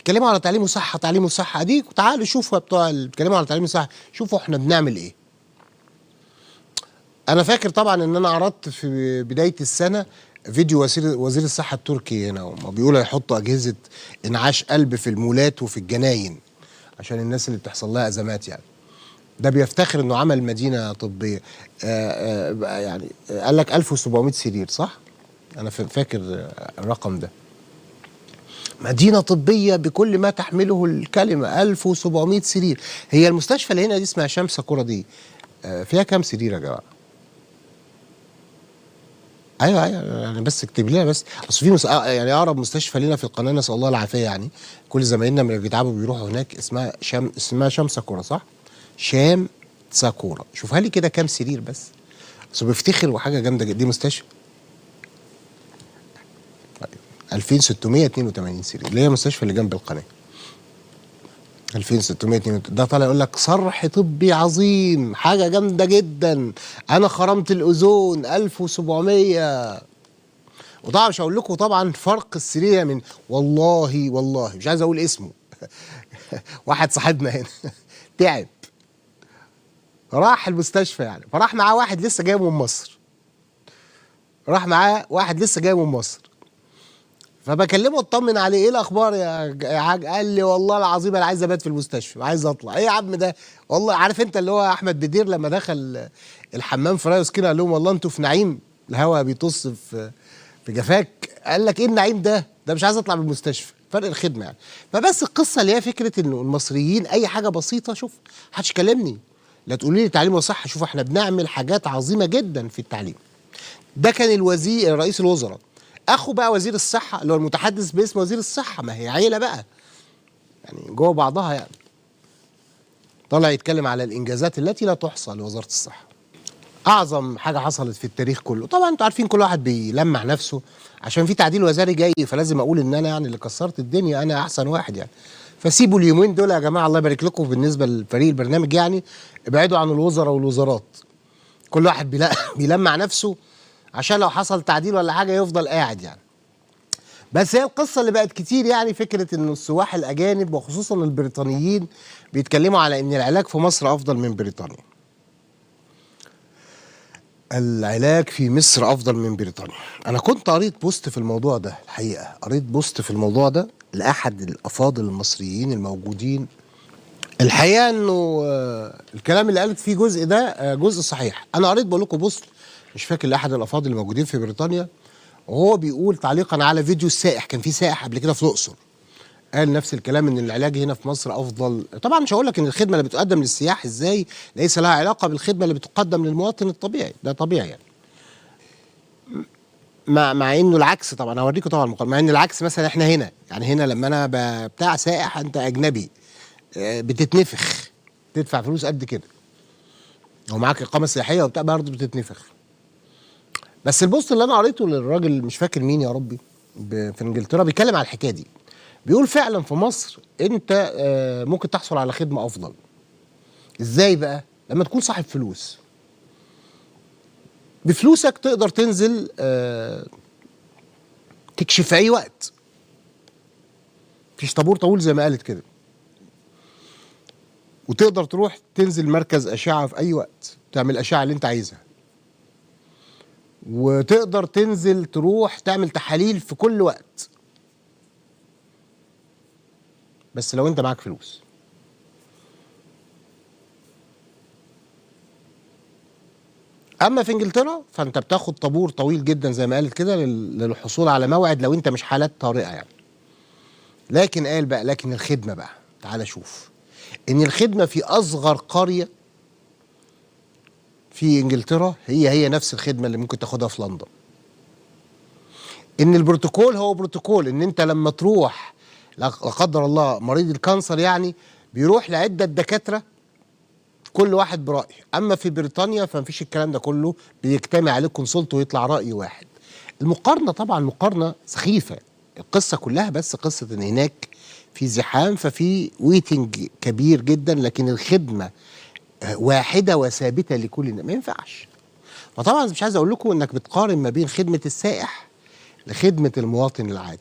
بيتكلموا على تعليم وصحه، تعليم وصحه، اديك تعالوا شوفوا يا بتوع اللي بيتكلموا على تعليم وصحه، شوفوا احنا بنعمل ايه. انا فاكر طبعا ان انا عرضت في بدايه السنه فيديو وزير الصحه التركي هنا، وما بيقولوا هيحطوا اجهزه انعاش قلب في المولات وفي الجناين عشان الناس اللي بتحصل لها ازمات يعني. ده بيفتخر انه عمل مدينه طبيه. يعني قال لك 1700 سرير، صح؟ انا فاكر الرقم ده. مدينه طبيه بكل ما تحمله الكلمه، 1700 سرير. هي المستشفى اللي هنا دي اسمها شمس كورة دي، فيها كام سرير يا جماعه؟ ايوه يعني بس اكتب لنا بس، اصل في يعني اقرب مستشفى لنا في القناه، نسال الله العافيه يعني. كل زمايلنا من اللي بيتعبوا بيروحوا هناك، اسمها شام ساكورا، صح؟ شام ساكورا. شوفها لي كده كام سرير بس، بس بيفتخر وحاجه جامده جدا. دي مستشفى 2682 سرير، اللي هي مستشفى اللي جنب القناه. 2682 ده طالع يقول لك صرح طبي عظيم، حاجه جامده جدا، انا خرمت الاوزون 1700. وطبعا مش هقول لكم طبعا فرق السرير من، والله مش عايز اقول اسمه واحد صاحبنا هنا تعب راح المستشفى يعني، فراح معاه واحد لسه جاي من مصر، فبكلمه اطمن عليه، ايه الاخبار يا حاج؟ قال لي والله العظيم انا عايز ابات في المستشفى وعايز اطلع. ايه يا عم ده؟ والله عارف انت اللي هو احمد بدير لما دخل الحمام في رايوس كده قال لهم والله انتوا في نعيم، الهوا بيطص في جفاك. قال لك ايه النعيم ده مش عايز اطلع من المستشفى، فرق الخدمه يعني. فبس القصه اللي هي فكره انه المصريين اي حاجه بسيطه، شوف محدش كلمني، لا تقولي لي تعليم وصحه، شوف احنا بنعمل حاجات عظيمه جدا في التعليم. ده كان الوزير رئيس الوزراء. اخو بقى وزير الصحه اللي هو المتحدث باسم وزير الصحه، ما هي عيله بقى يعني جوه بعضها يعني، طلع يتكلم على الانجازات التي لا تحصى لوزاره الصحه. اعظم حاجه حصلت في التاريخ كله، طبعا انتوا عارفين كل واحد بيلمع نفسه عشان في تعديل وزاري جاي، فلازم اقول ان انا يعني اللي كسرت الدنيا، انا احسن واحد يعني. فسيبوا اليومين دول يا جماعه، الله يبارك لكم بالنسبه لفريق البرنامج يعني، ابعدوا عن الوزراء والوزارات. كل واحد بيلمع نفسه عشان لو حصل تعديل ولا حاجه يفضل قاعد يعني. بس هي القصه اللي بقت كتير يعني، فكره ان السواح الاجانب وخصوصا البريطانيين بيتكلموا على ان العلاج في مصر افضل من بريطانيا. العلاج في مصر افضل من بريطانيا. انا كنت قريت بوست في الموضوع ده، الحقيقه قريت بوست في الموضوع ده لاحد الافاضل المصريين الموجودين. الحقيقه انه الكلام اللي قالت فيه جزء ده جزء صحيح. انا قريت بقول لكم بوست مش فاكر لاحد الافاضل الموجودين في بريطانيا، وهو بيقول تعليقا على فيديو السائح، كان في سائح قبل كده في الاقصر قال نفس الكلام، ان العلاج هنا في مصر افضل. طبعا مش هقول لك ان الخدمه اللي بتقدم للسياح ازاي ليس لها علاقه بالخدمه اللي بتقدم للمواطن الطبيعي، ده طبيعي يعني. مع انه العكس طبعا، هوريكم طبعا مع ان العكس مثلا احنا هنا يعني، هنا لما انا بتاع سائح انت اجنبي بتتنفخ، تدفع فلوس قد كده ومعاك اقامه سياحيه وبتاع برضه بتتنفخ. بس البوست اللي انا قريته للراجل مش فاكر مين يا ربي في انجلترا بيتكلم على الحكايه دي، بيقول فعلا في مصر انت ممكن تحصل على خدمه افضل. ازاي بقى؟ لما تكون صاحب فلوس، بفلوسك تقدر تنزل تكشف في اي وقت، مفيش طابور طويل زي ما قالت كده، وتقدر تروح تنزل مركز اشعه في اي وقت تعمل الاشعه اللي انت عايزها، وتقدر تنزل تروح تعمل تحاليل في كل وقت، بس لو انت معاك فلوس. اما في انجلترا فانت بتاخد طابور طويل جدا زي ما قالت كده للحصول على موعد لو انت مش حالات طارئه يعني. لكن قال بقى لكن الخدمه بقى، تعال شوف ان الخدمه في اصغر قريه في انجلترا هي نفس الخدمه اللي ممكن تاخدها في لندن. ان البروتوكول هو بروتوكول، ان انت لما تروح لا قدر الله مريض الكانسر يعني بيروح لعده دكاتره كل واحد برأي. اما في بريطانيا فمفيش الكلام ده كله، بيجتمع عليه كونسلت ويطلع رأي واحد. المقارنه طبعا مقارنه سخيفه، القصه كلها بس قصه ان هناك في زحام ففي ويتنج كبير جدا، لكن الخدمه واحده وثابته لكل الناس، ما ينفعش. فطبعا مش عايز اقول لكم انك بتقارن ما بين خدمه السائح لخدمه المواطن العادي.